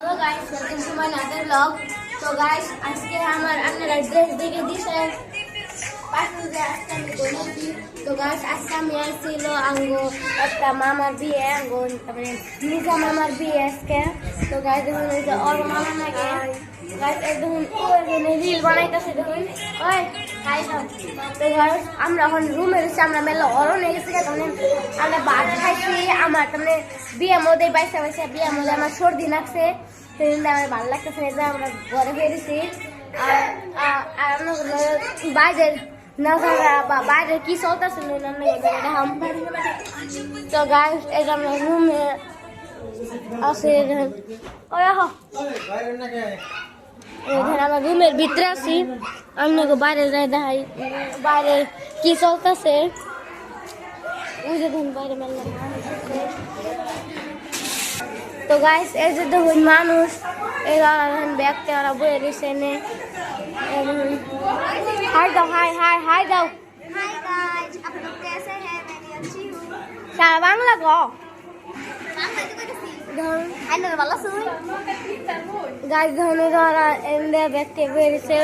Hello guys welcome to my another vlog. तो guys आज के हमारे अन्य ड्रेस देखे दिशा पास आज আমি বলেছি। তো গাইস আজকে আমি আসছিল আঙ্গো একটা মামার বিয়ে আঙ্গো মানে নিজা মামার বিয়ে আজকে। তো গাইস দেখুন এই যে ওর মামা নাকি গাইস একদম ওখানে রিল বানাইতেছে দেখুন ওই হাই দাও। তো গাইস আমরা এখন রুমে এসে আমরা মেলা অরণে গেছি কারণ আমরা ভাত খাইছি আমার মানে বিয়ে মধ্যে বাইসা বাইসা বিয়ে মধ্যে আমার সর্দি লাগছে সেদিন আমার ভালো লাগতেছে না আমরা ঘরে বেরিয়েছি আর বাইরের নাজারা বা বাইরে কি চলতেছে তো গাইস এটা আমরা রুমে আছে আমরা রুমের ভিতরে আছি আমি বাইরে যাই দেখাই বাইরে কি চলতেছে ওই যে বাইরে মেলা তো গাইস এই যে দেখুন মানুষ এরা ব্যাগতে ওরা বয়ে দিচ্ছে নে हाय दाओ हाय हाय हाय दाओ हाय गाइस आप लोग कैसे हैं मैं अच्छी हूं सारा बांग्ला को बांग्ला तो कैसी आइना वाला सुन गाइस ধনে যারা এন্ডে ব্যক্তি বেরিয়েছে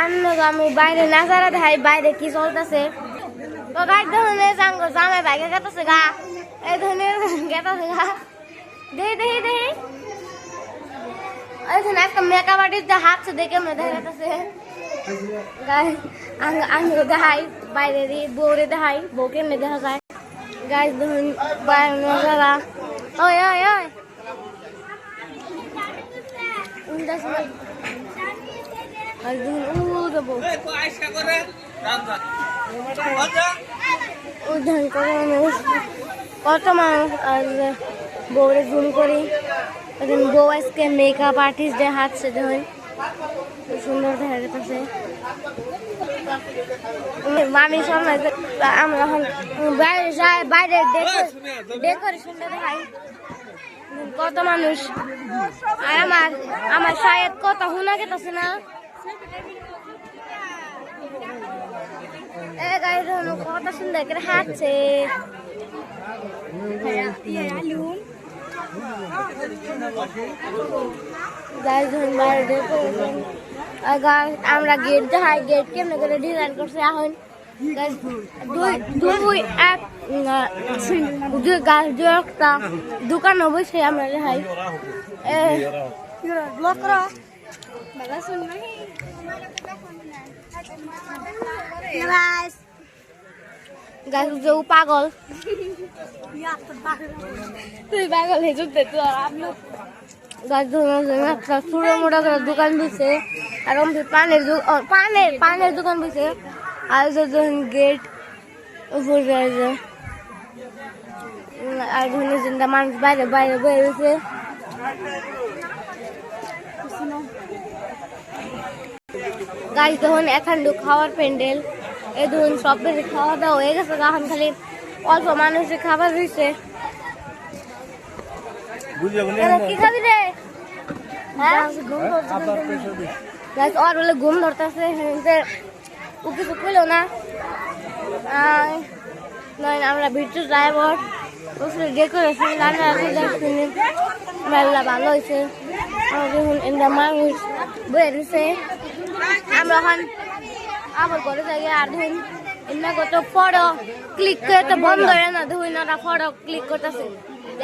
আন্নো আমি বাইরে নাজারা দেখাই বাইরে কি চলতেছে তো গাইস ধনে জাঙ্গো জামে বাইকে গেতেছে গা এই ধনে গেতেছে গা দেই দেই দেই ऐसे একটা মেকআপ আর্টিস্ট হাত से देखे मैं দেখা যাচ্ছে গাইস আঙ্গ দেখাই বাইরে দি বউরে দেখাই বউকে মে দেখা যায় গাইস দেখুন বাইরে নজারা ওই ওই ওই উন্দাস আর দেখুন ও দেবো উদ্ধার করে কত মানুষ আর বউরে জুম করি বউ আজকে মেকআপ আর্টিস্টদের হাত से দেখুন সুন্দর দেখা যাচ্ছে মামি সামনে আমরা এখন বাইরে যাই বাইরে ডেকোরেশন দেখাই কত মানুষ আর আমার শায়দ কত হুনা গেছে না এ গাইস কত সুন্দর করে হাঁটছে আমরা গেট দেখাই গেট কেমন করে ডিজাইন করছে এখন একটা দোকান অবশ্যই আমরা দেখাই গাছ পাগল তুই পাগল হয়ে চলতে তুই গাছ একটা ছোটো মোটা করে দোকান দিচ্ছে আর পানের দোকান দিচ্ছে আর গেট আর মানুষ বাইরে বাইরে বেরিয়েছে গাছ তখন এখন খাওয়ার প্যান্ডেল এই ধরুন সব বেশি খাওয়া দাওয়া হয়ে গেছে এখন খালি অল্প মানুষের খাবার দিচ্ছে কি খাবি রে ওর বলে ঘুম ধরতেছে ও কিছু পেল না আমরা ভিতরে ড্রাইভার ডেকোরেশন মেলা ভালো হয়েছে মানুষ বয়ে দিচ্ছে আমরা এখন আবার ঘরে যাই আর ধরুন এমনি কত ফটো ক্লিক করে তো বন্ধ হয় না ধরুন ওরা ফটো ক্লিক করতেছে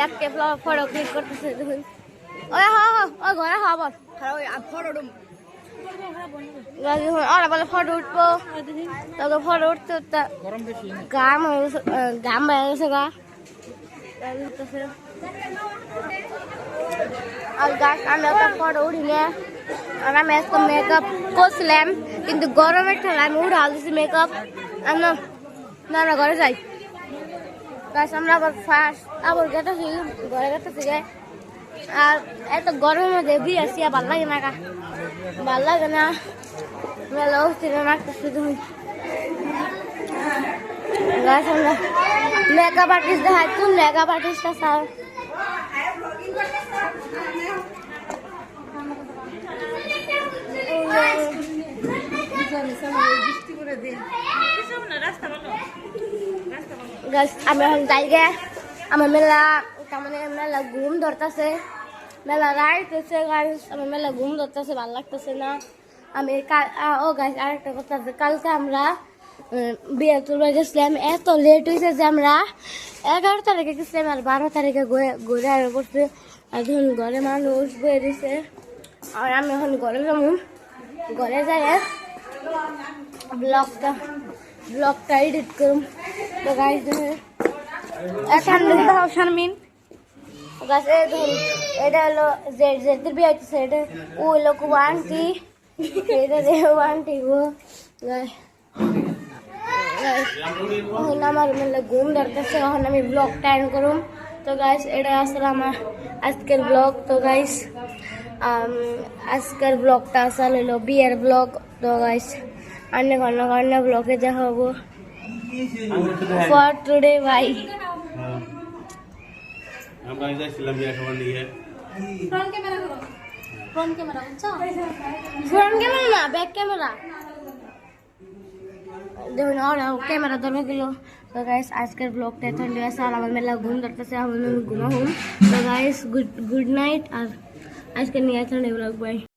একটা ফটো ক্লিক করতেছে দেখুন ওই ওই ঘরে আবার ওরা বলে ফটো উঠবো তখন ফটো উঠতে উঠতে গাম হয়ে গেছে গা আর গাছ আমি একটা ফটো উঠিলে আর আমি আজকে মেকআপ করছিলাম কিন্তু গরমের ঠেলা আমি উড়াল দিচ্ছি মেকআপ আমরা ঘরে যাই গাছ আমরা আবার ফার্স্ট আবার গেতেছি ঘরে গেতেছি গে আর এত গরমের মধ্যে বিয়ে আসি আর ভাল লাগে না ভাল লাগে না মেলা অস্থির রাখতেছি তুমি গাছ আমরা মেকআপ আর্টিস্ট দেখাই কোন মেকআপ আর্টিস্টটা স্যার আমি এখন যাই গে আমার মেলা তার মানে মেলা ঘুম ধরতেছে মেলা রাইট হচ্ছে গাইস, আমার মেলা ঘুম ধরতেছে, ভালো লাগতেছে না। আমি ও গাইস আরেকটা কথা আছে, কালকে আমরা বিয়ে তুলবে গেছিলাম, এত লেট হয়েছে যে আমরা 11 তারিখে গেছিলাম আর 12 তারিখে ঘুরে আর করছে। আর ধরুন ঘরে মানুষ বয়ে দিছে, আর আমি এখন ঘরে যাবো, ঘরে যাই ব্লগটা এডিট করুম। তো গাইস দেখুন এখন শারমিন গাছ ধরুন এটা হলো জেদের বিয়ে হচ্ছে, এটা ও হলো খুব আন্টি, এটা দেখো আন্টি গো গাই। এখন আমার মানে ঘুম ধরতেছে, এখন আমি ব্লগটা এন্ড করুম। তো গাইস এটা আসলে আমার আজকের ব্লগ। তো গাইস আজকের ব্লগটা আসলে হলো বিয়ের ব্লগ। তো গাইস অন্য অন্য ব্লগে যা হবো ফর টুডে বাই। আমরা যাইছিলাম বিয়ে খাবার নিয়ে। ফ্রন্ট ক্যামেরা করো, ফ্রন্ট ক্যামেরা বুঝছো? ফ্রন্ট ক্যামেরা না, ব্যাক ক্যামেরা দেখুন। আর ক্যামেরা ধরে গেল। তো গাইস আজকের ব্লগটা এখন আছে, আর আমার মেলা ঘুম ধরতেছে, আমি ঘুমাবো। তো গাইস গুড নাইট, আর আজকে নিয়ে আসলে ব্লগ বাই।